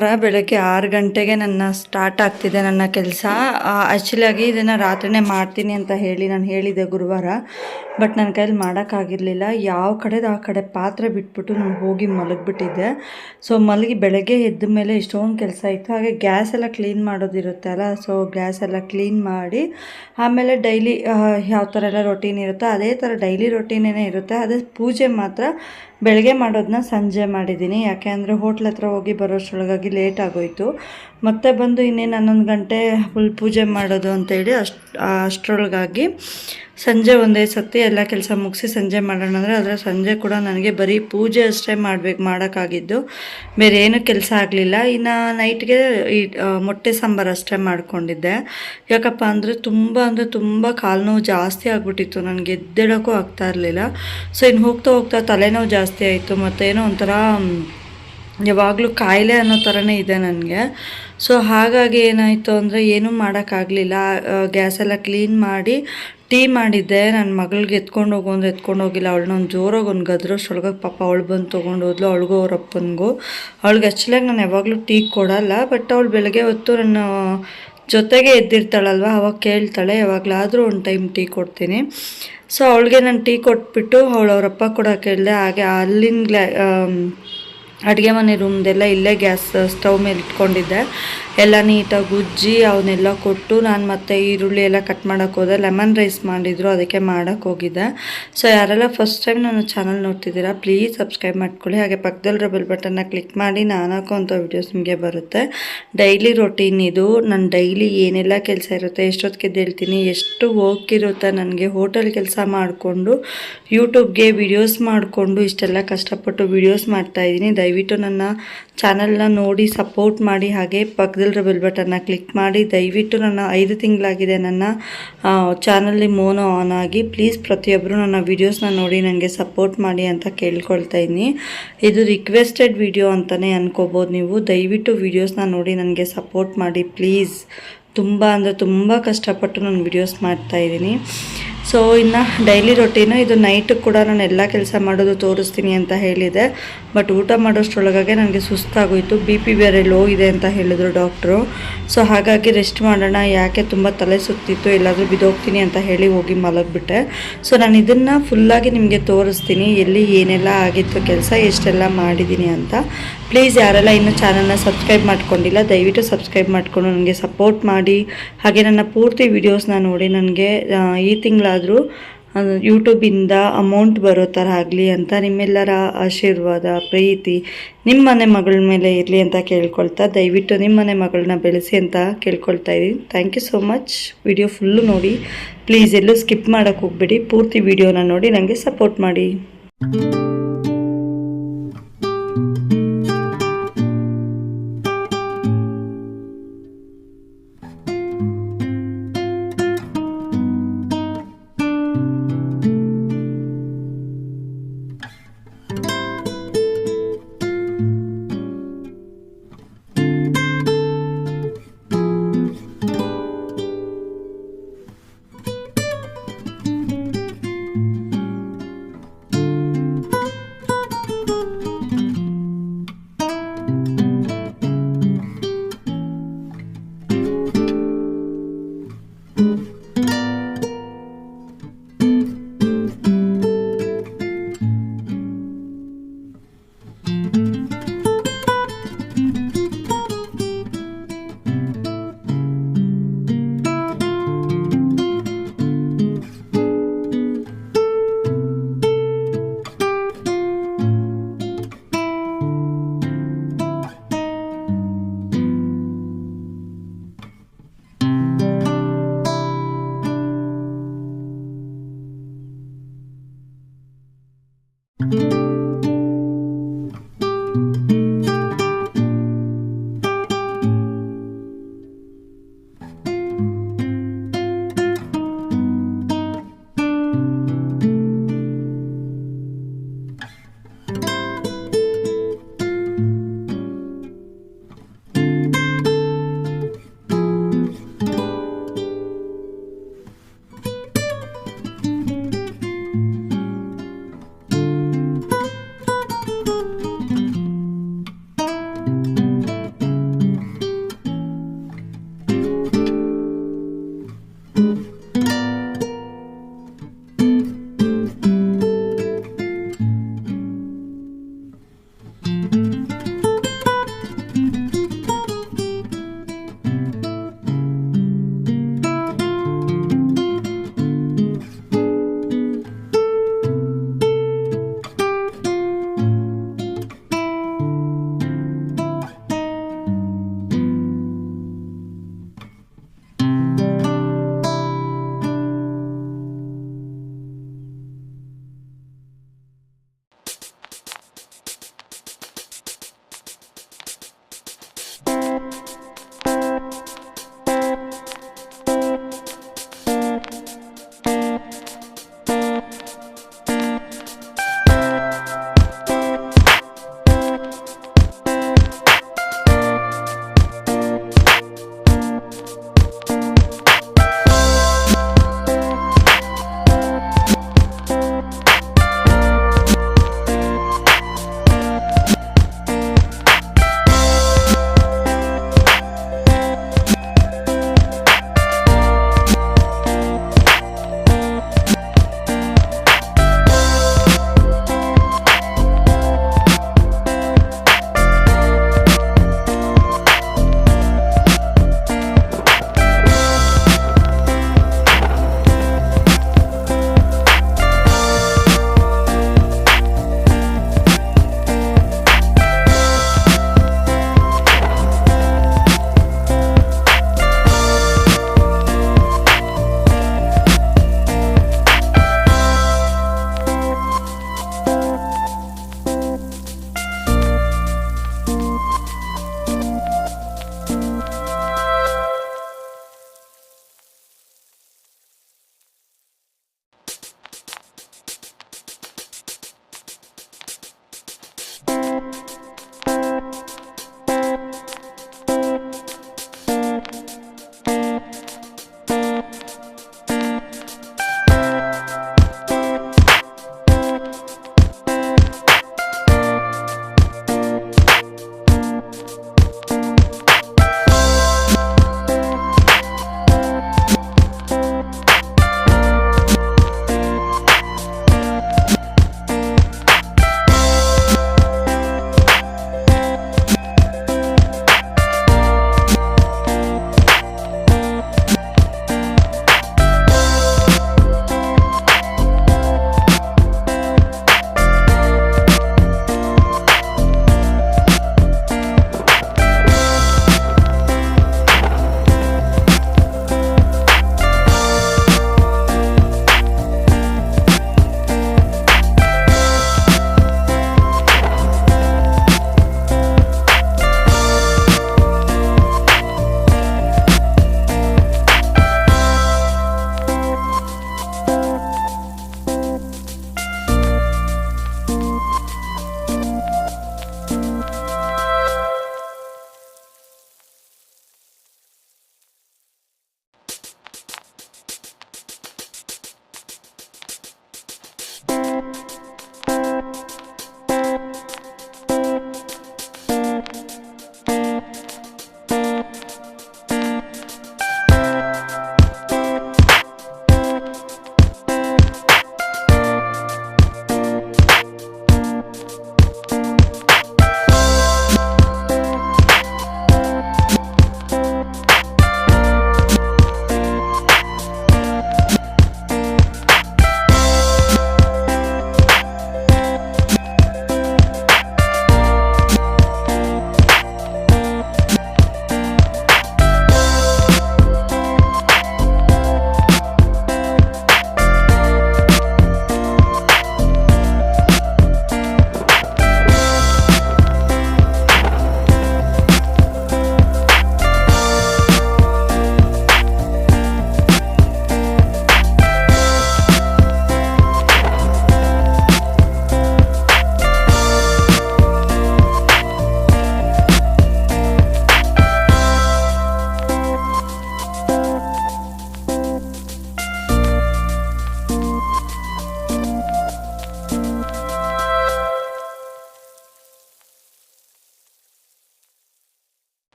ಬೆಳಗ್ಗೆ 6 ಗಂಟೆಗೆ ನನ್ನ ಸ್ಟಾರ್ಟ್ ಆಗ್ತಿದೆ ನನ್ನ ಕೆಲಸ. ಆ್ಯಕ್ಚುಲಿಯಾಗಿ ಇದನ್ನು ರಾತ್ರಿನೇ ಮಾಡ್ತೀನಿ ಅಂತ ಹೇಳಿ ನಾನು ಹೇಳಿದ್ದೆ ಗುರುವಾರ. ಬಟ್ ನನ್ನ ಕೈಯಲ್ಲಿ ಮಾಡೋಕ್ಕಾಗಿರಲಿಲ್ಲ. ಯಾವ ಕಡೆದು ಆ ಕಡೆ ಪಾತ್ರೆ ಬಿಟ್ಬಿಟ್ಟು ನಾನು ಹೋಗಿ ಮಲಗಿಬಿಟ್ಟಿದ್ದೆ. ಸೊ ಮಲಗಿ ಬೆಳಗ್ಗೆ ಎದ್ದ ಮೇಲೆ ಇಷ್ಟೊಂದು ಕೆಲಸ ಇತ್ತು. ಹಾಗೆ ಗ್ಯಾಸ್ ಎಲ್ಲ ಕ್ಲೀನ್ ಮಾಡೋದಿರುತ್ತೆ ಅಲ್ಲ, ಸೊ ಗ್ಯಾಸ್ ಎಲ್ಲ ಕ್ಲೀನ್ ಮಾಡಿ ಆಮೇಲೆ ಡೈಲಿ ಯಾವ ಥರ ಎಲ್ಲ ರೊಟೀನ್ ಇರುತ್ತೋ ಅದೇ ಥರ ಡೈಲಿ ರೊಟೀನೇ ಇರುತ್ತೆ. ಅದೇ ಪೂಜೆ ಮಾತ್ರ ಬೆಳಗ್ಗೆ ಮಾಡೋದನ್ನ ಸಂಜೆ ಮಾಡಿದ್ದೀನಿ. ಯಾಕೆ ಅಂದರೆ ಹೋಟ್ಲ್ ಹತ್ರ ಹೋಗಿ ಬರೋಷ್ಟರೊಳಗಾಗಿ ಲೇಟ್ ಆಗೋಯಿತು. ಮತ್ತೆ ಬಂದು ಇನ್ನೇನು 11 ಗಂಟೆ ಫುಲ್ ಪೂಜೆ ಮಾಡೋದು ಅಂತೇಳಿ ಅಷ್ಟರೊಳಗಾಗಿ ಸಂಜೆ ಒಂದೇ ಸತಿ ಎಲ್ಲ ಕೆಲಸ ಮುಗಿಸಿ ಸಂಜೆ ಮಾಡೋಣ ಅಂದರೆ ಅದರ ಸಂಜೆ ಕೂಡ ನನಗೆ ಬರೀ ಪೂಜೆ ಅಷ್ಟೇ ಮಾಡೋಕ್ಕಾಗಿದ್ದು, ಬೇರೆ ಏನೂ ಕೆಲಸ ಆಗಲಿಲ್ಲ. ಇನ್ನು ನೈಟ್ಗೆ ಈ ಮೊಟ್ಟೆ ಸಾಂಬಾರು ಅಷ್ಟೇ ಮಾಡ್ಕೊಂಡಿದ್ದೆ. ಯಾಕಪ್ಪ ಅಂದರೆ ತುಂಬ ಕಾಲು ನೋವು ಜಾಸ್ತಿ ಆಗಿಬಿಟ್ಟಿತ್ತು. ನನಗೆ ಎದ್ದೇಳೋಕ್ಕೂ ಆಗ್ತಾ ಇರಲಿಲ್ಲ. ಸೊ ಇನ್ನು ಹೋಗ್ತಾ ತಲೆನೋವು ಜಾಸ್ತಿ ಆಯಿತು. ಮತ್ತೇನೋ ಒಂಥರ ಯಾವಾಗಲೂ ಕಾಯಿಲೆ ಅನ್ನೋ ಥರನೇ ಇದೆ ನನಗೆ. ಸೊ ಹಾಗಾಗಿ ಏನಾಯಿತು ಅಂದರೆ ಏನೂ ಮಾಡೋಕ್ಕಾಗಲಿಲ್ಲ. ಗ್ಯಾಸೆಲ್ಲ ಕ್ಲೀನ್ ಮಾಡಿ ಟೀ ಮಾಡಿದ್ದೆ. ನನ್ನ ಮಗಳಿಗೆ ಎತ್ಕೊಂಡು ಹೋಗಿಲ್ಲ. ಅವಳನ್ನ ಒಂದು ಜೋರಾಗಿ ಒಂದು ಗದ್ರೋಷ್ಟೊಳಗೆ ಪಾಪ ಅವಳು ಬಂದು ತೊಗೊಂಡು ಹೋದ್ಲು, ಅವಳಿಗೂ ಅವ್ರ ಅಪ್ಪನಿಗೂ. ಅವಳಿಗೆ ಆ್ಯಕ್ಚುಲಾಗಿ ನಾನು ಯಾವಾಗಲೂ ಟೀ ಕೊಡಲ್ಲ. ಬಟ್ ಅವಳು ಬೆಳಗ್ಗೆ ಹೊತ್ತು ನನ್ನ ಜೊತೆಗೆ ಎದ್ದಿರ್ತಾಳಲ್ವ, ಅವಾಗ ಕೇಳ್ತಾಳೆ. ಯಾವಾಗಲಾದರೂ ಒಂದು ಟೈಮ್ ಟೀ ಕೊಡ್ತೀನಿ. ಸೊ ಅವಳಿಗೆ ನಾನು ಟೀ ಕೊಟ್ಬಿಟ್ಟು ಅವರಪ್ಪ ಕೂಡ ಕೇಳಿದೆ. ಹಾಗೆ ಅಲ್ಲಿನ ಅಡುಗೆ ಮನೆ ರೂಮ್ದೆಲ್ಲ ಇಲ್ಲೇ ಗ್ಯಾಸ್ ಸ್ಟವ್ ಮೇಲೆ ಇಟ್ಕೊಂಡಿದ್ದೆ. ಎಲ್ಲ ನೀಟಾಗಿ ಉಜ್ಜಿ ಅವನ್ನೆಲ್ಲ ಕೊಟ್ಟು ನಾನು ಮತ್ತೆ ಈರುಳ್ಳಿ ಎಲ್ಲ ಕಟ್ ಮಾಡೋಕ್ಕೆ ಹೋದೆ. ಲೆಮನ್ ರೈಸ್ ಮಾಡಿದ್ರು, ಅದಕ್ಕೆ ಮಾಡೋಕ್ಕೆ ಹೋಗಿದ್ದೆ. ಸೊ ಯಾರೆಲ್ಲ ಫಸ್ಟ್ ಟೈಮ್ ನನ್ನ ಚಾನಲ್ ನೋಡ್ತಿದ್ದೀರಾ ಪ್ಲೀಸ್ ಸಬ್ಸ್ಕ್ರೈಬ್ ಮಾಡ್ಕೊಳ್ಳಿ. ಹಾಗೆ ಪಕ್ಕದಲ್ಲಿರೋ ಬೆಲ್ ಬಟನ್ನ ಕ್ಲಿಕ್ ಮಾಡಿ ನಾನು ಹಾಕೋಂಥ ವೀಡಿಯೋಸ್ ನಿಮಗೆ ಬರುತ್ತೆ. ಡೈಲಿ ರೊಟೀನ್ ಇದು. ನನ್ನ ಡೈಲಿ ಏನೆಲ್ಲ ಕೆಲಸ ಇರುತ್ತೆ, ಎಷ್ಟೊತ್ತಿಗೆ ಎದ್ದೇಳ್ತೀನಿ, ಎಷ್ಟು ವರ್ಕ್ ಇರುತ್ತೆ ನನಗೆ. ಹೋಟೆಲ್ ಕೆಲಸ ಮಾಡಿಕೊಂಡು ಯೂಟ್ಯೂಬ್ಗೆ ವೀಡಿಯೋಸ್ ಮಾಡಿಕೊಂಡು ಇಷ್ಟೆಲ್ಲ ಕಷ್ಟಪಟ್ಟು ವೀಡಿಯೋಸ್ ಮಾಡ್ತಾಯಿದ್ದೀನಿ. ದಯವಿಟ್ಟು ನನ್ನ ಚಾನಲ್ನ ನೋಡಿ ಸಪೋರ್ಟ್ ಮಾಡಿ. ಹಾಗೆ ಪಕ್ಕದಲ್ಲಿರೋ ಬೆಲ್ ಬಟನ್ನ ಕ್ಲಿಕ್ ಮಾಡಿ. ದಯವಿಟ್ಟು ನನ್ನ 5 ತಿಂಗಳಾಗಿದೆ ನನ್ನ ಚಾನಲ್ಲಿ ಮೋನೋ ಆನ್ ಆಗಿ. ಪ್ಲೀಸ್ ಪ್ರತಿಯೊಬ್ಬರು ನನ್ನ ವೀಡಿಯೋಸ್ನ ನೋಡಿ ನನಗೆ ಸಪೋರ್ಟ್ ಮಾಡಿ ಅಂತ ಕೇಳ್ಕೊಳ್ತಾ ಇದ್ದೀನಿ. ಇದು ರಿಕ್ವೆಸ್ಟೆಡ್ ವಿಡಿಯೋ ಅಂತಲೇ ಅನ್ಕೋಬೋದು ನೀವು. ದಯವಿಟ್ಟು ವೀಡಿಯೋಸ್ನ ನೋಡಿ ನನಗೆ ಸಪೋರ್ಟ್ ಮಾಡಿ ಪ್ಲೀಸ್. ತುಂಬ ಕಷ್ಟಪಟ್ಟು ನಾನು ವೀಡಿಯೋಸ್ ಮಾಡ್ತಾಯಿದ್ದೀನಿ. ಸೊ ಇನ್ನು ಡೈಲಿ ರೊಟೀನು ಇದು. ನೈಟ್ ಕೂಡ ನಾನು ಎಲ್ಲ ಕೆಲಸ ಮಾಡೋದು ತೋರಿಸ್ತೀನಿ ಅಂತ ಹೇಳಿದೆ. ಬಟ್ ಊಟ ಮಾಡೋಷ್ಟರೊಳಗಾಗಿ ನನಗೆ ಸುಸ್ತಾಗೋಯಿತು. BP ಬೇರೆ ಲೋ ಇದೆ ಅಂತ ಹೇಳಿದ್ರು ಡಾಕ್ಟ್ರು. ಸೊ ಹಾಗಾಗಿ ರೆಸ್ಟ್ ಮಾಡೋಣ, ಯಾಕೆ ತುಂಬ ತಲೆ ಸುತ್ತಿತ್ತು, ಎಲ್ಲಾದರೂ ಬಿದ್ದೋಗ್ತೀನಿ ಅಂತ ಹೇಳಿ ಹೋಗಿ ಮಲಗಿಬಿಟ್ಟೆ. ಸೊ ನಾನು ಇದನ್ನು ಫುಲ್ಲಾಗಿ ನಿಮಗೆ ತೋರಿಸ್ತೀನಿ, ಎಲ್ಲಿ ಏನೆಲ್ಲ ಆಗಿತ್ತು ಕೆಲಸ, ಎಷ್ಟೆಲ್ಲ ಮಾಡಿದ್ದೀನಿ ಅಂತ. ಪ್ಲೀಸ್ ಯಾರೆಲ್ಲ ಇನ್ನೂ ಚಾನಲ್ನ ಸಬ್ಸ್ಕ್ರೈಬ್ ಮಾಡ್ಕೊಂಡಿಲ್ಲ ದಯವಿಟ್ಟು ಸಬ್ಸ್ಕ್ರೈಬ್ ಮಾಡಿಕೊಂಡು ನನಗೆ ಸಪೋರ್ಟ್ ಮಾಡಿ. ಹಾಗೆ ನನ್ನ ಪೂರ್ತಿ ವೀಡಿಯೋಸ್ನ ನೋಡಿ ನನಗೆ ಈ ತಿಂಗಳಾದರೂ ಯೂಟ್ಯೂಬಿಂದ ಅಮೌಂಟ್ ಬರೋ ಥರ ಆಗಲಿ ಅಂತ ನಿಮ್ಮೆಲ್ಲರ ಆಶೀರ್ವಾದ ಪ್ರೀತಿ ನಿಮ್ಮ ಮನೆ ಮಗಳ ಮೇಲೆ ಇರಲಿ ಅಂತ ಕೇಳ್ಕೊಳ್ತಾ, ದಯವಿಟ್ಟು ನಿಮ್ಮ ಮನೆ ಮಗಳನ್ನ ಬೆಳೆಸಿ ಅಂತ ಕೇಳ್ಕೊಳ್ತಾ ಇದ್ದೀನಿ. Thank you so much. Video full ನೋಡಿ ಪ್ಲೀಸ್, ಎಲ್ಲೂ ಸ್ಕಿಪ್ ಮಾಡೋಕ್ಕೆ ಹೋಗ್ಬೇಡಿ. ಪೂರ್ತಿ ವಿಡಿಯೋನ ನೋಡಿ ನನಗೆ ಸಪೋರ್ಟ್ ಮಾಡಿ.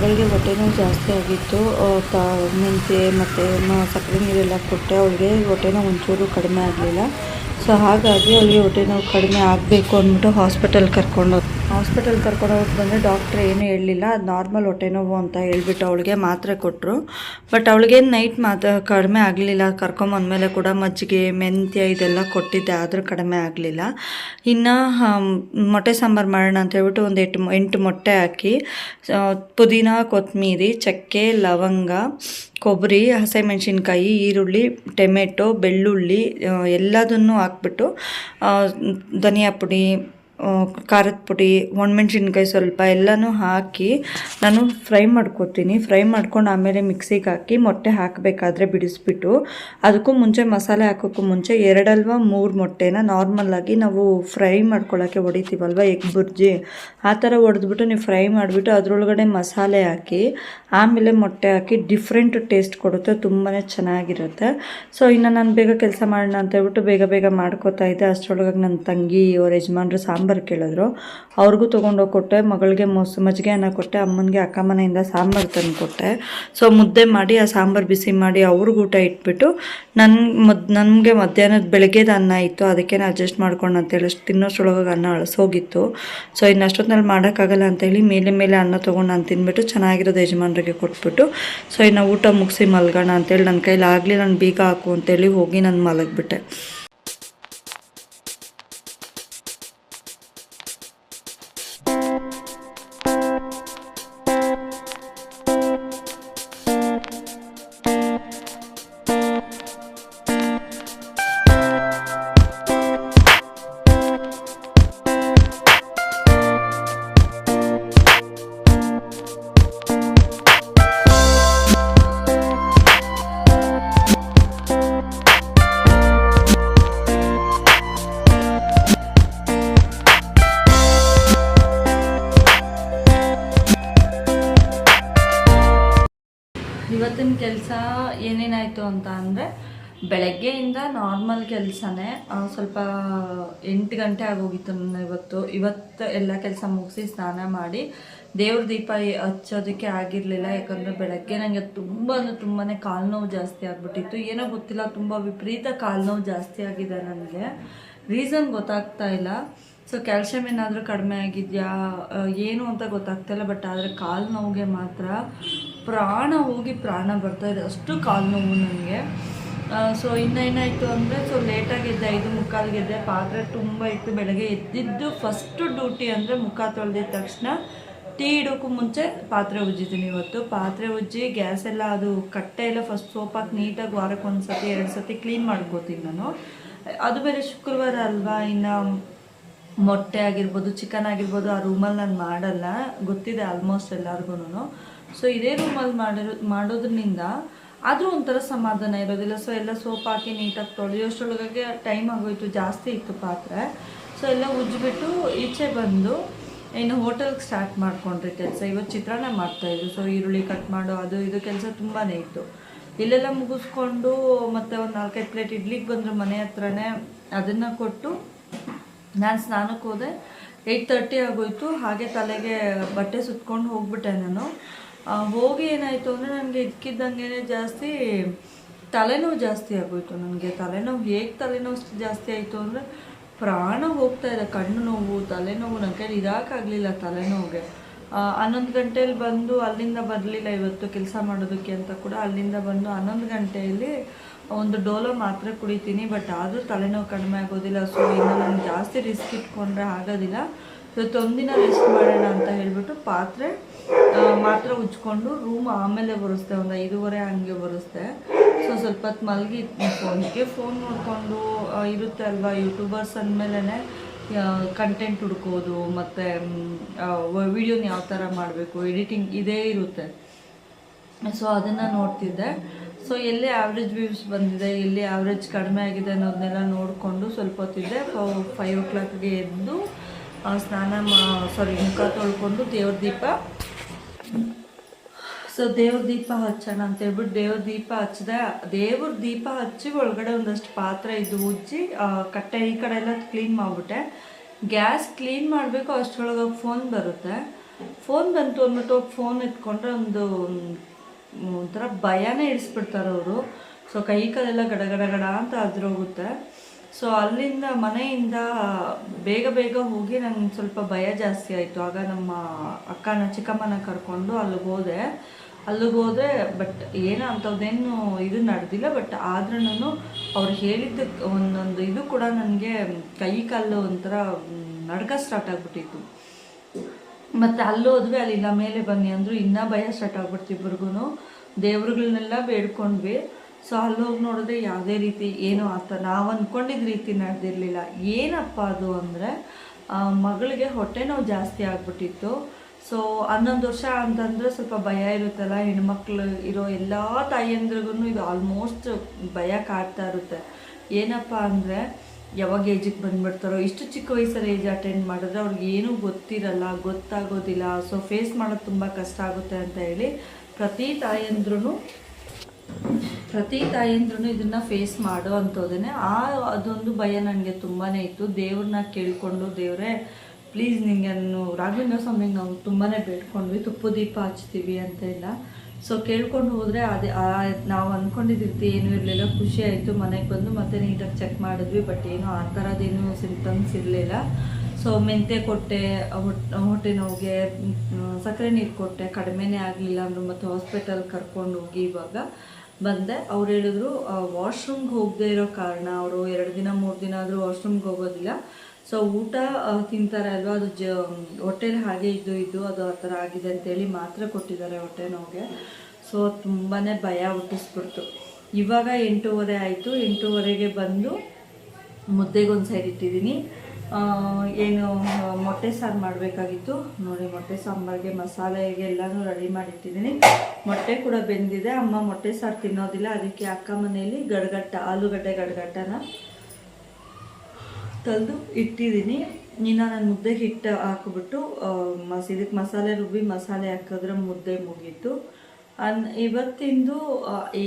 ಮಗಳಿಗೆ ಹೊಟ್ಟೆ ನೋವು ಜಾಸ್ತಿ ಆಗಿತ್ತು. ಮೆಂತ್ಯ ಮತ್ತು ಸಕ್ಕರೆ ನೀರೆಲ್ಲ ಕೊಟ್ಟೆ. ಅವಳಿಗೆ ಹೊಟ್ಟೆ ನೋವು ಒಂಚೂರು ಕಡಿಮೆ ಆಗಲಿಲ್ಲ. ಸೊ ಹಾಗಾಗಿ ಅವಳಿಗೆ ಹೊಟ್ಟೆ ನೋವು ಕಡಿಮೆ ಆಗಬೇಕು ಅಂದ್ಬಿಟ್ಟು ಹಾಸ್ಪಿಟಲ್ ಕರ್ಕೊಂಡೋಗಿ ಬಂದರೆ ಡಾಕ್ಟ್ರ್ ಏನೂ ಹೇಳಲಿಲ್ಲ. ಅದು ನಾರ್ಮಲ್ ಹೊಟ್ಟೆ ನೋವು ಅಂತ ಹೇಳ್ಬಿಟ್ಟು ಅವಳಿಗೆ ಮಾತ್ರೆ ಕೊಟ್ಟರು. ಬಟ್ ಅವಳಿಗೇನು ನೈಟ್ ಕಡಿಮೆ ಆಗಲಿಲ್ಲ. ಕರ್ಕೊಂಬಂದಮೇಲೆ ಕೂಡ ಮಜ್ಜಿಗೆ ಮೆಂತ್ಯ ಇದೆಲ್ಲ ಕೊಟ್ಟಿದ್ದೆ, ಆದರೂ ಕಡಿಮೆ ಆಗಲಿಲ್ಲ. ಇನ್ನು ಮೊಟ್ಟೆ ಸಾಂಬಾರು ಮಾಡೋಣ ಅಂತ ಹೇಳ್ಬಿಟ್ಟು ಒಂದು 8 ಮೊಟ್ಟೆ ಹಾಕಿ ಪುದೀನ, ಕೊತ್ತಂಬರಿ, ಚಕ್ಕೆ, ಲವಂಗ, ಕೊಬ್ಬರಿ, ಹಸಿಮೆಣಸಿನ್ಕಾಯಿ, ಈರುಳ್ಳಿ, ಟೊಮೆಟೊ, ಬೆಳ್ಳುಳ್ಳಿ ಎಲ್ಲದನ್ನು ಹಾಕ್ಬಿಟ್ಟು ಧನಿಯಾ ಪುಡಿ, ಖಾರದ ಪುಡಿ, ಒಣಮೆಣ್ಸಿನ್ಕಾಯಿ ಸ್ವಲ್ಪ ಎಲ್ಲನೂ ಹಾಕಿ ನಾನು ಫ್ರೈ ಮಾಡ್ಕೊತೀನಿ. ಫ್ರೈ ಮಾಡ್ಕೊಂಡು ಆಮೇಲೆ ಮಿಕ್ಸಿಗೆ ಹಾಕಿ ಮೊಟ್ಟೆ ಹಾಕಬೇಕಾದ್ರೆ ಬಿಡಿಸ್ಬಿಟ್ಟು ಅದಕ್ಕೂ ಮುಂಚೆ ಮಸಾಲೆ ಹಾಕೋಕ್ಕೂ ಮುಂಚೆ 2 ಅಲ್ವಾ 3 ಮೊಟ್ಟೆನ ನಾರ್ಮಲಾಗಿ ನಾವು ಫ್ರೈ ಮಾಡ್ಕೊಳ್ಳೋಕ್ಕೆ ಹೊಡಿತೀವಲ್ವ ಎಗ್ ಬುರ್ಜಿ, ಆ ಥರ ಹೊಡೆದ್ಬಿಟ್ಟು ನೀವು ಫ್ರೈ ಮಾಡಿಬಿಟ್ಟು ಅದರೊಳಗಡೆ ಮಸಾಲೆ ಹಾಕಿ ಆಮೇಲೆ ಮೊಟ್ಟೆ ಹಾಕಿ ಡಿಫ್ರೆಂಟ್ ಟೇಸ್ಟ್ ಕೊಡುತ್ತೆ, ತುಂಬಾ ಚೆನ್ನಾಗಿರುತ್ತೆ. ಸೊ ಇನ್ನು ನಾನು ಬೇಗ ಕೆಲಸ ಮಾಡೋಣ ಅಂತ ಹೇಳ್ಬಿಟ್ಟು ಬೇಗ ಮಾಡ್ಕೋತಾ ಇದ್ದೆ. ಅಷ್ಟರೊಳಗೆ ನನ್ನ ತಂಗಿ ಅವ್ರ ಯಜಮಾನ್ರು ಸಾಂಬಾರು ಕೇಳಿದ್ರು. ಅವ್ರಿಗೂ ತೊಗೊಂಡೋಗಿ ಕೊಟ್ಟೆ. ಮಗಳಿಗೆ ಮಜ್ಜಿಗೆ ಅನ್ನ ಕೊಟ್ಟೆ. ಅಮ್ಮನಿಗೆ ಅಕ್ಕ ಮನೆಯಿಂದ ಸಾಂಬಾರು ತಂದು ಕೊಟ್ಟೆ. ಸೊ ಮುದ್ದೆ ಮಾಡಿ ಆ ಸಾಂಬಾರು ಬಿಸಿ ಮಾಡಿ ಅವ್ರಿಗೆ ಊಟ ಇಟ್ಬಿಟ್ಟು ನನಗೆ ಮಧ್ಯಾಹ್ನದ ಬೆಳಗ್ಗೆದ ಅನ್ನ ಇತ್ತು, ಅದಕ್ಕೆ ಅಡ್ಜಸ್ಟ್ ಮಾಡ್ಕೊಂಡು ಅಂತೇಳಿ ತಿನ್ನೋಷ್ಟರೊಳಗೆ ಅನ್ನ ಅಳಸೋಗಿತ್ತು. ಸೊ ಇನ್ನು ಅಷ್ಟೊತ್ತಿನಲ್ಲಿ ಮಾಡೋಕ್ಕಾಗಲ್ಲ ಅಂತೇಳಿ ಮೇಲೆ ಅನ್ನ ತೊಗೊಂಡು ನಾನು ತಿನ್ಬಿಟ್ಟು ಚೆನ್ನಾಗಿರೋದು ಯಜಮಾನ್ರಿಗೆ ಕೊಟ್ಬಿಟ್ಟು ಸೊ ಇನ್ನು ಊಟ ಮುಗಿಸಿ ಮಲ್ಗೋಣ ಅಂತೇಳಿ ನನ್ನ ಕೈಲಿ ಆಗಲಿ ನಾನು ಬೀಗ ಹಾಕು ಅಂತೇಳಿ ಹೋಗಿ ನಾನು ಮಲಗಿಬಿಟ್ಟೆ. ಇವತ್ತಿನ ಕೆಲಸ ಏನೇನಾಯಿತು ಅಂತ ಅಂದರೆ ಬೆಳಗ್ಗೆಯಿಂದ ನಾರ್ಮಲ್ ಕೆಲಸನೇ. ಸ್ವಲ್ಪ 8 ಗಂಟೆ ಆಗೋಗಿತ್ತು ನನ್ನ ಇವತ್ತು ಎಲ್ಲ ಕೆಲಸ ಮುಗಿಸಿ ಸ್ನಾನ ಮಾಡಿ ದೇವ್ರ ದೀಪ ಹಚ್ಚೋದಕ್ಕೆ ಆಗಿರಲಿಲ್ಲ. ಯಾಕಂದರೆ ಬೆಳಗ್ಗೆ ನನಗೆ ತುಂಬಾ ಕಾಲು ನೋವು ಜಾಸ್ತಿ ಆಗಿಬಿಟ್ಟಿತ್ತು. ಏನೋ ಗೊತ್ತಿಲ್ಲ, ತುಂಬ ವಿಪರೀತ ಕಾಲು ನೋವು ಜಾಸ್ತಿ ಆಗಿದೆ. ನನಗೆ ರೀಸನ್ ಗೊತ್ತಾಗ್ತಾ ಇಲ್ಲ. ಸೊ ಕ್ಯಾಲ್ಶಿಯಂ ಏನಾದರೂ ಕಡಿಮೆ ಆಗಿದೆಯಾ ಏನು ಅಂತ ಗೊತ್ತಾಗ್ತಾಯಿಲ್ಲ. ಬಟ್ ಆದರೆ ಕಾಲು ನೋವಿಗೆ ಮಾತ್ರ ಪ್ರಾಣ ಹೋಗಿ ಪ್ರಾಣ ಬರ್ತಾಯಿದೆ, ಅಷ್ಟು ಕಾಲು ನೋವು ನನಗೆ. ಸೊ ಇನ್ನೇನಾಯಿತು ಅಂದರೆ ಲೇಟಾಗಿ ಎದ್ದೆ, 5:45ಗೆ ಎದ್ದೆ. ಪಾತ್ರೆ ತುಂಬ ಇತ್ತು. ಬೆಳಗ್ಗೆ ಎದ್ದಿದ್ದು ಫಸ್ಟು ಡ್ಯೂಟಿ ಅಂದರೆ ಮುಖ ತೊಳೆದಿದ್ದ ತಕ್ಷಣ ಟೀ ಇಡೋಕ್ಕೂ ಮುಂಚೆ ಪಾತ್ರೆ ಉಜ್ಜಿದ್ದೀನಿ. ಇವತ್ತು ಪಾತ್ರೆ ಉಜ್ಜಿ ಗ್ಯಾಸ್ ಎಲ್ಲ ಅದು ಕಟ್ಟೆ ಎಲ್ಲ ಫಸ್ಟ್ ಸೋಪ್ ಹಾಕಿ ನೀಟಾಗಿ ವಾರಕ್ಕೆ 1 ಸತಿ 2 ಸತಿ ಕ್ಲೀನ್ ಮಾಡ್ಕೋತೀನಿ ನಾನು. ಅದು ಬೇರೆ ಶುಕ್ರವಾರ ಅಲ್ವಾ, ಇನ್ನು ಮೊಟ್ಟೆ ಆಗಿರ್ಬೋದು, ಚಿಕನ್ ಆಗಿರ್ಬೋದು ಆ ರೂಮಲ್ಲಿ ನಾನು ಮಾಡಲ್ಲ, ಗೊತ್ತಿದೆ ಆಲ್ಮೋಸ್ಟ್ ಎಲ್ಲರಿಗೂ. ಸೊ ಇದೇ ರೂಮಲ್ಲಿ ಮಾಡೋದ್ರಿಂದ ಆದರೂ ಒಂಥರ ಸಮಾಧಾನ ಇರೋದಿಲ್ಲ. ಸೊ ಎಲ್ಲ ಸೋಪ್ ಹಾಕಿ ನೀಟಾಗಿ ತೊಳೆಯೋಷ್ಟರೊಳಗೆ ಟೈಮ್ ಆಗೋಯಿತು, ಜಾಸ್ತಿ ಇತ್ತು ಪಾತ್ರೆ. ಸೊ ಎಲ್ಲ ಉಜ್ಜಿಬಿಟ್ಟು ಈಚೆ ಬಂದು ಇನ್ನು ಹೋಟೆಲ್ಗೆ ಸ್ಟಾರ್ಟ್ ಮಾಡ್ಕೊಂಡ್ರಿ ಕೆಲಸ. ಇವತ್ತು ಚಿತ್ರಾನ್ನ ಮಾಡ್ತಾಯಿದ್ದು. ಸೊ ಈರುಳ್ಳಿ ಕಟ್ ಮಾಡೋ ಅದು ಇದು ಕೆಲಸ ತುಂಬಾ ಇತ್ತು. ಇಲ್ಲೆಲ್ಲ ಮುಗಿಸ್ಕೊಂಡು ಮತ್ತು ಒಂದು 4-5 ಪ್ಲೇಟ್ ಇಡ್ಲಿಗೆ ಬಂದರು ಮನೆ ಹತ್ರನೇ. ಅದನ್ನು ಕೊಟ್ಟು ನಾನು ಸ್ನಾನಕ್ಕೆ ಹೋದೆ. 8:30 ಆಗೋಯಿತು. ಹಾಗೆ ತಲೆಗೆ ಬಟ್ಟೆ ಸುತ್ಕೊಂಡು ಹೋಗ್ಬಿಟ್ಟೆ ನಾನು. ಹೋಗಿ ಏನಾಯಿತು ಅಂದರೆ ನನಗೆ ಇದ್ಕಿದ್ದಂಗೆ ಜಾಸ್ತಿ ತಲೆನೋವು ಜಾಸ್ತಿ ಆಗೋಯಿತು. ನನಗೆ ತಲೆನೋವು ಹೇಗೆ ತಲೆನೋವು ಜಾಸ್ತಿ ಆಯಿತು ಅಂದರೆ ಪ್ರಾಣ ಹೋಗ್ತಾ ಇದೆ. ಕಣ್ಣು ನೋವು, ತಲೆನೋವು, ನನ್ನ ಕೈಲಿ ಇರೋಕ್ಕಾಗಲಿಲ್ಲ ತಲೆನೋವಿಗೆ. 11 ಗಂಟೆಯಲ್ಲಿ ಬಂದು ಅಲ್ಲಿಂದ ಬರಲಿಲ್ಲ ಇವತ್ತು ಕೆಲಸ ಮಾಡೋದಕ್ಕೆ ಅಂತ ಕೂಡ. ಅಲ್ಲಿಂದ ಬಂದು 11 ಗಂಟೆಯಲ್ಲಿ ಒಂದು ಡೋಲೋ ಮಾತ್ರೆ ಕುಡಿತೀನಿ. ಬಟ್ ಆದರೂ ತಲೆನೋವು ಕಡಿಮೆ ಆಗೋದಿಲ್ಲ. ಸೊ ಇನ್ನು ನಾನು ಜಾಸ್ತಿ ರಿಸ್ಕ್ ಇಟ್ಕೊಂಡ್ರೆ ಆಗೋದಿಲ್ಲ. ಇವತ್ತು ಒಂದಿನ ರೆಸ್ಟ್ ಮಾಡೋಣ ಅಂತ ಹೇಳಿಬಿಟ್ಟು ಮಾತ್ರೆ ಉಜ್ಕೊಂಡು ರೂಮ್ ಆಮೇಲೆ ಬರೆಸ್ದೆ, ಒಂದು 5:30 ಹಂಗೆ ಬರೆಸ್ದೆ. ಸೊ ಸ್ವಲ್ಪ ಹೊತ್ತು ಮಲಗಿ ಫೋನ್ ನೋಡಿಕೊಂಡು ಇರುತ್ತೆ ಅಲ್ವಾ, ಯೂಟ್ಯೂಬರ್ಸ್ ಅಂದಮೇಲೆ ಕಂಟೆಂಟ್ ಹುಡ್ಕೋದು ಮತ್ತು ವಿಡಿಯೋನ ಯಾವ ಥರ ಮಾಡಬೇಕು, ಎಡಿಟಿಂಗ್ ಇದೇ ಇರುತ್ತೆ. ಸೊ ಅದನ್ನು ನೋಡ್ತಿದ್ದೆ. ಸೊ ಎಲ್ಲಿ ಆವ್ರೇಜ್ ವ್ಯೂಸ್ ಬಂದಿದೆ, ಎಲ್ಲಿ ಆವ್ರೇಜ್ ಕಡಿಮೆ ಆಗಿದೆ ಅನ್ನೋದನ್ನೆಲ್ಲ ನೋಡಿಕೊಂಡು ಸ್ವಲ್ಪ ಹೊತ್ತಿದ್ದೆ. 5 o'clockಗೆ ಎದ್ದು ಮುಖ ತೊಳ್ಕೊಂಡು ದೇವ್ರ ದೀಪ ಹಚ್ಚೋಣ ಅಂತ ಹೇಳ್ಬಿಟ್ಟು ದೇವ್ರ ದೀಪ ಹಚ್ಚಿದೆ. ದೇವ್ರ ದೀಪ ಹಚ್ಚಿ ಒಳಗಡೆ ಒಂದಷ್ಟು ಪಾತ್ರೆ ಇದ್ದು ಉಜ್ಜಿ ಕಟ್ಟೆ ಈ ಕಡೆ ಎಲ್ಲ ಕ್ಲೀನ್ ಮಾಡಿಬಿಟ್ಟೆ. ಗ್ಯಾಸ್ ಕ್ಲೀನ್ ಮಾಡಬೇಕು, ಅಷ್ಟರೊಳಗೆ ಫೋನ್ ಬರುತ್ತೆ. ಫೋನ್ ಬಂತು ಅಂದ್ಬಿಟ್ಟು ಫೋನ್ ಎತ್ಕೊಂಡ್ರೆ ಒಂಥರ ಭಯನೇ ಇಡಿಸ್ಬಿಡ್ತಾರೆ ಅವರು. ಸೊ ಕೈ ಕಾಲೆಲ್ಲ ಗಡ ಅಂತ ಅದ್ರೋಗುತ್ತೆ. ಸೊ ಅಲ್ಲಿಂದ ಮನೆಯಿಂದ ಬೇಗ ಬೇಗ ಹೋಗಿ ನಂಗೆ ಸ್ವಲ್ಪ ಭಯ ಜಾಸ್ತಿ ಆಯಿತು. ಆಗ ನಮ್ಮ ಚಿಕ್ಕಮ್ಮನ ಕರ್ಕೊಂಡು ಅಲ್ಲಿಗೆ ಹೋದೆ. ಬಟ್ ಏನೋ ಅಂಥದ್ದೇನು ಇದು ನಡೆದಿಲ್ಲ. ಬಟ್ ಆದ್ರೂ ಅವ್ರು ಹೇಳಿದ್ದಕ್ಕೆ ಒಂದೊಂದು ಇದು ಕೂಡ ನನಗೆ ಕೈ ಕಾಲು ಒಂಥರ ನಡ್ಕ ಸ್ಟಾರ್ಟ್ ಆಗಿಬಿಟ್ಟಿತ್ತು. ಮತ್ತು ಹೋದ್ವಿ, ಅಲ್ಲಿಲ್ಲ ಮೇಲೆ ಬನ್ನಿ ಅಂದರು. ಇನ್ನೂ ಭಯ ಸ್ಟಾರ್ಟ್ ಆಗ್ಬಿಡ್ತು ಇಬ್ರಿಗೂ. ದೇವ್ರುಗಳನ್ನೆಲ್ಲ ಬೇಡ್ಕೊಂಡ್ವಿ. ಸೊ ಹೋಗಿ ನೋಡಿದ್ರೆ ಯಾವುದೇ ರೀತಿ ಏನೋ ನಾವು ಅಂದ್ಕೊಂಡಿದ್ದ ರೀತಿ ನಡೆದಿರಲಿಲ್ಲ. ಏನಪ್ಪ ಅದು ಅಂದರೆ ಮಗಳಿಗೆ ಹೊಟ್ಟೆ ನೋವು ಜಾಸ್ತಿ ಆಗ್ಬಿಟ್ಟಿತ್ತು. ಸೊ 11 ವರ್ಷ ಅಂತಂದರೆ ಸ್ವಲ್ಪ ಭಯ ಇರುತ್ತಲ್ಲ, ಹೆಣ್ಮಕ್ಳು ಇರೋ ಎಲ್ಲ ತಾಯಿಯಂದ್ರಿಗೂ ಇದು ಆಲ್ಮೋಸ್ಟ್ ಭಯ ಕಾಡ್ತಾ ಇರುತ್ತೆ. ಏನಪ್ಪ ಅಂದರೆ ಯಾವಾಗ ಏಜಿಗೆ ಬಂದುಬಿಡ್ತಾರೋ, ಇಷ್ಟು ಚಿಕ್ಕ ವಯಸ್ಸಲ್ಲಿ ಏಜ್ ಅಟೆಂಡ್ ಮಾಡಿದ್ರೆ ಅವ್ರಿಗೆ ಏನೂ ಗೊತ್ತಾಗೋದಿಲ್ಲ. ಸೊ ಫೇಸ್ ಮಾಡೋದು ತುಂಬ ಕಷ್ಟ ಆಗುತ್ತೆ ಅಂತ ಹೇಳಿ ಪ್ರತಿ ತಾಯಂದ್ರೂ ಇದನ್ನು ಫೇಸ್ ಮಾಡೋ ಅಂಥದ್ದೇನೆ. ಅದೊಂದು ಭಯ ನನಗೆ ತುಂಬಾ ಇತ್ತು. ದೇವ್ರನ್ನ ಕೇಳಿಕೊಂಡು, ದೇವರೇ ಪ್ಲೀಸ್ ನಿಂಗೆ ರಾಘವೇಂದ್ರ ಸ್ವಾಮಿಗೆ ನಾವು ತುಂಬಾ ಬೇಡ್ಕೊಂಡ್ವಿ, ತುಪ್ಪ ದೀಪ ಹಚ್ತೀವಿ ಅಂತ ಇಲ್ಲ. ಸೊ ಕೇಳ್ಕೊಂಡು ಹೋದರೆ ನಾವು ಅಂದ್ಕೊಂಡಿದ್ದಿರ್ತಿ ಏನೂ ಇರಲಿಲ್ಲ. ಖುಷಿ ಆಯಿತು. ಮನೆಗೆ ಬಂದು ಮತ್ತೆ ನೀಟಾಗಿ ಚೆಕ್ ಮಾಡಿದ್ವಿ. ಬಟ್ ಏನೋ ಆ ಥರದ್ದೇನು ಸಿಂಪ್ಟಮ್ಸ್ ಇರಲಿಲ್ಲ. ಸೊ ಮೆಂತ್ಯ ಕೊಟ್ಟೆ, ಹೊಟ್ಟೆ ನೋವಿಗೆ ಸಕ್ಕರೆ ನೀರು ಕೊಟ್ಟೆ, ಕಡಿಮೆನೇ ಆಗಲಿಲ್ಲ ಅಂದರು. ಮತ್ತು ಹಾಸ್ಪಿಟಲ್ ಕರ್ಕೊಂಡು ಹೋಗಿ ಇವಾಗ ಬಂದೆ. ಅವ್ರು ಹೇಳಿದ್ರು ವಾಶ್ರೂಮ್ಗೆ ಹೋಗದೇ ಇರೋ ಕಾರಣ ಅವರು 2 ದಿನ 3 ದಿನ ಆದರೂ ವಾಶ್ರೂಮ್ಗೆ ಹೋಗೋದಿಲ್ಲ. ಸೊ ಊಟ ತಿಂತಾರೆ ಅಲ್ವಾ, ಅದು ಹೊಟ್ಟೆಲಿ ಹಾಗೆ ಇದ್ದು ಅದು ಆ ಥರ ಆಗಿದೆ ಅಂತೇಳಿ ಮಾತ್ರೆ ಕೊಟ್ಟಿದ್ದಾರೆ ಹೊಟ್ಟೆ ನೋವಿಗೆ. ಸೊ ತುಂಬಾ ಭಯ ಹುಟ್ಟಿಸ್ಬಿಡ್ತು. ಇವಾಗ 8:30 ಆಯಿತು. 8:30ಗೆ ಬಂದು ಮುದ್ದೆಗೊಂದು ಸೈಡ್ ಇಟ್ಟಿದ್ದೀನಿ. ಏನು ಮೊಟ್ಟೆ ಸಾರು ಮಾಡಬೇಕಾಗಿತ್ತು ನೋಡಿ. ಮೊಟ್ಟೆ ಸಾಂಬಾರಿಗೆ ಮಸಾಲೆಗೆ ಎಲ್ಲನೂ ರೆಡಿ ಮಾಡಿಟ್ಟಿದ್ದೀನಿ. ಮೊಟ್ಟೆ ಕೂಡ ಬೆಂದಿದೆ. ಅಮ್ಮ ಮೊಟ್ಟೆ ಸಾರು ತಿನ್ನೋದಿಲ್ಲ, ಅದಕ್ಕೆ ಅಕ್ಕ ಮನೆಯಲ್ಲಿ ಆಲೂಗಡ್ಡೆ ಗಡ್ಗಟ್ಟನ ತಂದು ಇಟ್ಟಿದ್ದೀನಿ. ಇನ್ನು ನಾನು ಮುದ್ದೆಗೆ ಹಿಟ್ಟು ಹಾಕಿಬಿಟ್ಟು ಇದಕ್ಕೆ ಮಸಾಲೆ ರುಬ್ಬಿ ಮಸಾಲೆ ಹಾಕಿದ್ರೆ ಮುದ್ದೆ ಮುಗೀತು. ಇವತ್ತಿಂದು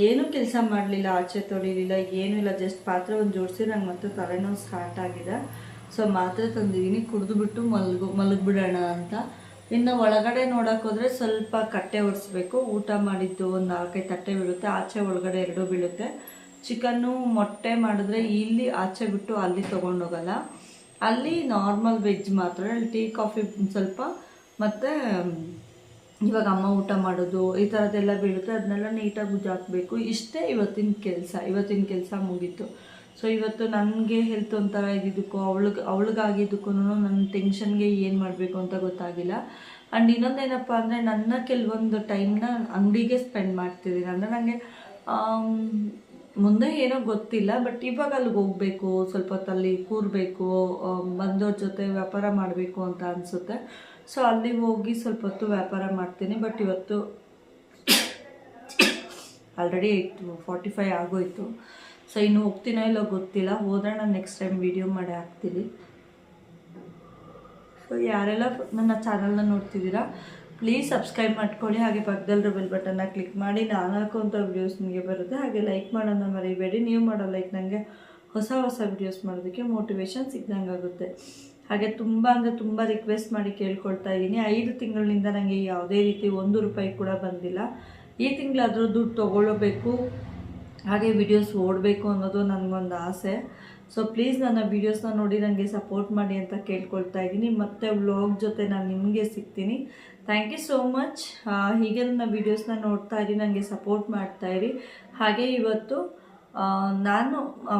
ಏನೂ ಕೆಲಸ ಮಾಡಲಿಲ್ಲ, ಆಚೆ ತೊಳಿಲಿಲ್ಲ, ಏನೂ ಇಲ್ಲ. ಜಸ್ಟ್ ಪಾತ್ರೆ ಒಂದು ಜೋಡಿಸಿ ನಂಗೆ ಮತ್ತೆ ತಲೆನೋವು ಸ್ಟಾರ್ಟ್ ಆಗಿದೆ. ಸೊ ಮಾತ್ರೆ ತಂದಿದ್ದೀನಿ, ಕುಡಿದುಬಿಟ್ಟು ಮಲಗಿಬಿಡೋಣ ಅಂತ. ಇನ್ನು ಒಳಗಡೆ ನೋಡೋಕೆ ಹೋದರೆ ಸ್ವಲ್ಪ ಕಟ್ಟೆ ಒರೆಸ್ಬೇಕು. ಊಟ ಮಾಡಿದ್ದು ಒಂದು 4-5 ತಟ್ಟೆ ಬೀಳುತ್ತೆ, ಆಚೆ ಒಳಗಡೆ 2 ಬೀಳುತ್ತೆ. ಚಿಕನ್ನು ಮೊಟ್ಟೆ ಮಾಡಿದ್ರೆ ಇಲ್ಲಿ ಆಚೆ ಬಿಟ್ಟು ಅಲ್ಲಿ ತೊಗೊಂಡೋಗಲ್ಲ. ಅಲ್ಲಿ ನಾರ್ಮಲ್ ವೆಜ್ ಮಾತ್ರ, ಟೀ ಕಾಫಿ ಸ್ವಲ್ಪ, ಮತ್ತು ಇವಾಗ ಅಮ್ಮ ಊಟ ಮಾಡೋದು ಈ ಥರದ್ದೆಲ್ಲ ಬೀಳುತ್ತೆ, ಅದನ್ನೆಲ್ಲ ನೀಟಾಗಿ ಉಜ್ಜಾಕಬೇಕು. ಇಷ್ಟೇ ಇವತ್ತಿನ ಕೆಲಸ ಮುಗೀತು. ಸೊ ಇವತ್ತು ನನಗೆ ಹೆಲ್ತ್ ಒಂಥರ ಇದ್ದಿದ್ದಕ್ಕೂ ಅವಳಿಗಾಗಿದ್ದಕ್ಕೂ ನನ್ನ ಟೆನ್ಷನ್ಗೆ ಏನು ಮಾಡಬೇಕು ಅಂತ ಗೊತ್ತಾಗಿಲ್ಲ. ಆ್ಯಂಡ್ ಇನ್ನೊಂದೇನಪ್ಪ ಅಂದರೆ ನನ್ನ ಕೆಲವೊಂದು ಟೈಮ್ನ ಅಂಗಡಿಗೆ ಸ್ಪೆಂಡ್ ಮಾಡ್ತಿದ್ದೀನಿ. ಅಂದರೆ ನನಗೆ ಮುಂದೆ ಏನೋ ಗೊತ್ತಿಲ್ಲ, ಬಟ್ ಇವಾಗ ಅಲ್ಲಿಗೆ ಹೋಗಬೇಕು, ಸ್ವಲ್ಪ ಹೊತ್ತಲ್ಲಿ ಕೂರಬೇಕು, ಬಂದವ್ರ ಜೊತೆ ವ್ಯಾಪಾರ ಮಾಡಬೇಕು ಅಂತ ಅನಿಸುತ್ತೆ. ಸೊ ಅಲ್ಲಿಗೆ ಹೋಗಿ ಸ್ವಲ್ಪ ಹೊತ್ತು ವ್ಯಾಪಾರ ಮಾಡ್ತೀನಿ. ಬಟ್ ಇವತ್ತು ಆಲ್ರೆಡಿ 8:45 ಆಗೋಯ್ತು. ಸೊ ಇನ್ನು ಹೋಗ್ತೀನೋ ಇಲ್ಲೋ ಗೊತ್ತಿಲ್ಲ. ಹೋದರೆ ನಾನು ನೆಕ್ಸ್ಟ್ ಟೈಮ್ ವೀಡಿಯೋ ಮಾಡಿ ಹಾಕ್ತೀನಿ. ಸೊ ಯಾರೆಲ್ಲ ನನ್ನ ಚಾನಲ್ನ ನೋಡ್ತಿದ್ದೀರಾ ಪ್ಲೀಸ್ ಸಬ್ಸ್ಕ್ರೈಬ್ ಮಾಡ್ಕೊಳ್ಳಿ. ಹಾಗೆ ಪಕ್ಕದಲ್ಲಿರೋ ಬೆಲ್ ಬಟನ್ನ ಕ್ಲಿಕ್ ಮಾಡಿ. ನಾನು ಹಾಕುವಂಥ ವೀಡಿಯೋಸ್ ನಿಮಗೆ ಬರುತ್ತೆ. ಹಾಗೆ ಲೈಕ್ ಮಾಡೋದನ್ನ ಮರಿಬೇಡಿ. ನೀವು ಮಾಡೋ ಲೈಕ್ ನನಗೆ ಹೊಸ ವೀಡಿಯೋಸ್ ಮಾಡೋದಕ್ಕೆ ಮೋಟಿವೇಶನ್ ಸಿಗ್ದಂಗೆ ಆಗುತ್ತೆ. ಹಾಗೆ ತುಂಬ ರಿಕ್ವೆಸ್ಟ್ ಮಾಡಿ ಕೇಳ್ಕೊಳ್ತಾ ಇದ್ದೀನಿ. 5 ತಿಂಗಳಿಂದ ನನಗೆ ಯಾವುದೇ ರೀತಿ 1 ರೂಪಾಯಿ ಕೂಡ ಬಂದಿಲ್ಲ. ಈ ತಿಂಗಳಾದರೂ ದುಡ್ಡು ತೊಗೊಳ್ಳಬೇಕು, ಹಾಗೆ ವಿಡಿಯೋಸ್ ಓಡಬೇಕು ಅನ್ನೋದು ನನಗೊಂದು ಆಸೆ. ಸೊ ಪ್ಲೀಸ್ ನನ್ನ ವೀಡಿಯೋಸ್ನ ನೋಡಿ ನನಗೆ ಸಪೋರ್ಟ್ ಮಾಡಿ ಅಂತ ಕೇಳ್ಕೊಳ್ತಾ ಇದ್ದೀನಿ. ಮತ್ತು ವ್ಲಾಗ್ ಜೊತೆ ನಾನು ನಿಮಗೆ ಸಿಗ್ತೀನಿ. Thank you so much. ಹೀಗೆ ನನ್ನ ವೀಡಿಯೋಸ್ನ ನೋಡ್ತಾ ಇರಿ, ನನಗೆ ಸಪೋರ್ಟ್ ಮಾಡ್ತಾಯಿರಿ. ಹಾಗೆ ಇವತ್ತು ನಾನು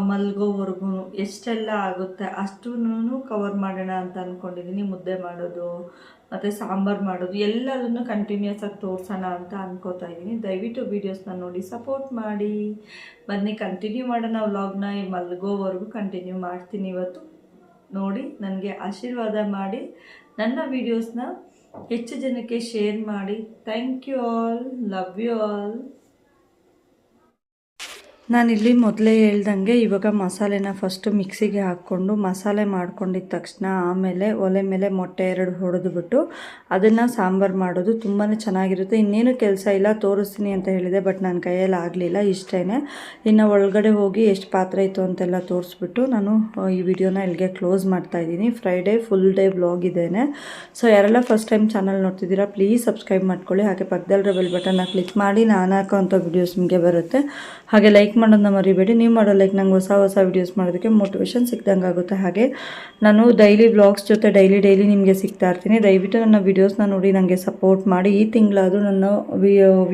ಮಲ್ಗೋವರೆಗೂ ಎಷ್ಟೆಲ್ಲ ಆಗುತ್ತೆ ಅಷ್ಟೂ ಕವರ್ ಮಾಡೋಣ ಅಂತ ಅಂದ್ಕೊಂಡಿದ್ದೀನಿ. ಮುದ್ದೆ ಮಾಡೋದು ಮತ್ತು ಸಾಂಬಾರು ಮಾಡೋದು ಎಲ್ಲದನ್ನು ಕಂಟಿನ್ಯೂಸ್ ಆಗಿ ತೋರಿಸೋಣ ಅಂತ ಅಂದ್ಕೋತಾ ಇದ್ದೀನಿ. ದಯವಿಟ್ಟು ವೀಡಿಯೋಸ್ನ ನೋಡಿ ಸಪೋರ್ಟ್ ಮಾಡಿ. ಬನ್ನಿ ಕಂಟಿನ್ಯೂ ಮಾಡೋಣ ವ್ಲಾಗ್ನ. ಮಲ್ಗೋವರೆಗೂ ಕಂಟಿನ್ಯೂ ಮಾಡ್ತೀನಿ. ಇವತ್ತು ನೋಡಿ ನನಗೆ ಆಶೀರ್ವಾದ ಮಾಡಿ ನನ್ನ ವೀಡಿಯೋಸ್ನ ಹೆಚ್ಚು ಜನಕ್ಕೆ ಶೇರ್ ಮಾಡಿ. Thank you all, love you all. ನಾನಿಲ್ಲಿ ಮೊದಲೇ ಹೇಳ್ದಂಗೆ ಇವಾಗ ಮಸಾಲೆನ ಫಸ್ಟು ಮಿಕ್ಸಿಗೆ ಹಾಕ್ಕೊಂಡು ಮಸಾಲೆ ಮಾಡ್ಕೊಂಡಿದ್ದ ತಕ್ಷಣ ಆಮೇಲೆ ಒಲೆ ಮೇಲೆ ಮೊಟ್ಟೆ 2 ಹೊಡೆದುಬಿಟ್ಟು ಅದನ್ನು ಸಾಂಬಾರು ಮಾಡೋದು ತುಂಬಾ ಚೆನ್ನಾಗಿರುತ್ತೆ. ಇನ್ನೇನು ಕೆಲಸ ಇಲ್ಲ, ತೋರಿಸ್ತೀನಿ ಅಂತ ಹೇಳಿದೆ, ಬಟ್ ನನ್ನ ಕೈಯಲ್ಲಿ ಆಗಲಿಲ್ಲ. ಇಷ್ಟೇ. ಇನ್ನು ಒಳಗಡೆ ಹೋಗಿ ಎಷ್ಟು ಪಾತ್ರೆ ಇತ್ತು ಅಂತೆಲ್ಲ ತೋರಿಸ್ಬಿಟ್ಟು ನಾನು ಈ ವಿಡಿಯೋನ ಇಲ್ಲಿಗೆ ಕ್ಲೋಸ್ ಮಾಡ್ತಾಯಿದ್ದೀನಿ. ಫ್ರೈಡೇ ಫುಲ್ ಡೇ ವ್ಲಾಗ್ ಇದ್ದೇನೆ. ಸೊ ಯಾರೆಲ್ಲ ಫಸ್ಟ್ ಟೈಮ್ ಚಾನಲ್ ನೋಡ್ತಿದ್ದೀರಾ ಪ್ಲೀಸ್ ಸಬ್ಸ್ಕ್ರೈಬ್ ಮಾಡ್ಕೊಳ್ಳಿ. ಹಾಗೆ ಪಕ್ಕದಲ್ಲಿರೋ ಬೆಲ್ ಬಟನ್ನ ಕ್ಲಿಕ್ ಮಾಡಿ ನಾನು ಹಾಕೋಂಥ ವಿಡಿಯೋಸ್ ನಿಮಗೆ ಬರುತ್ತೆ. ಹಾಗೆ ಲೈಕ್ ಮಾಡೋದನ್ನ ಮರಿಬೇಡಿ. ನೀವು ಮಾಡೋ ಲೈಕ್ ನಂಗೆ ಹೊಸ ವಿಡಿಯೋಸ್ ಮಾಡೋದಕ್ಕೆ ಮೋಟಿವೇಶನ್ ಸಿಕ್ದಂಗೆ ಆಗುತ್ತೆ. ಹಾಗೆ ನಾನು ಡೈಲಿ ವ್ಲಾಗ್ಸ್ ಜೊತೆ ಡೈಲಿ ನಿಮಗೆ ಸಿಗ್ತಾ ಇರ್ತೀನಿ. ದಯವಿಟ್ಟು ನನ್ನ ವೀಡಿಯೋಸ್ನ ನೋಡಿ ನನಗೆ ಸಪೋರ್ಟ್ ಮಾಡಿ. ಈ ತಿಂಗಳಾದರೂ ನನ್ನ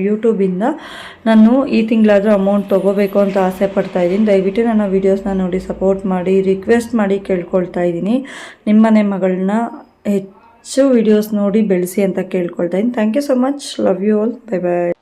ಯೂಟ್ಯೂಬಿಂದ ನಾನು ಈ ತಿಂಗಳಾದರೂ ಅಮೌಂಟ್ ತೊಗೋಬೇಕು ಅಂತ ಆಸೆ ಪಡ್ತಾ ಇದ್ದೀನಿ. ದಯವಿಟ್ಟು ನನ್ನ ವೀಡಿಯೋಸ್ನ ನೋಡಿ ಸಪೋರ್ಟ್ ಮಾಡಿ, ರಿಕ್ವೆಸ್ಟ್ ಮಾಡಿ ಕೇಳ್ಕೊಳ್ತಾ ಇದ್ದೀನಿ. ನಿಮ್ಮನೆ ಮಗಳನ್ನ ಹೆಚ್ಚು ವೀಡಿಯೋಸ್ ನೋಡಿ ಬೆಳೆಸಿ ಅಂತ ಕೇಳ್ಕೊಳ್ತಾ ಇದ್ದೀನಿ. Thank you so much. Love you all. Bye bye.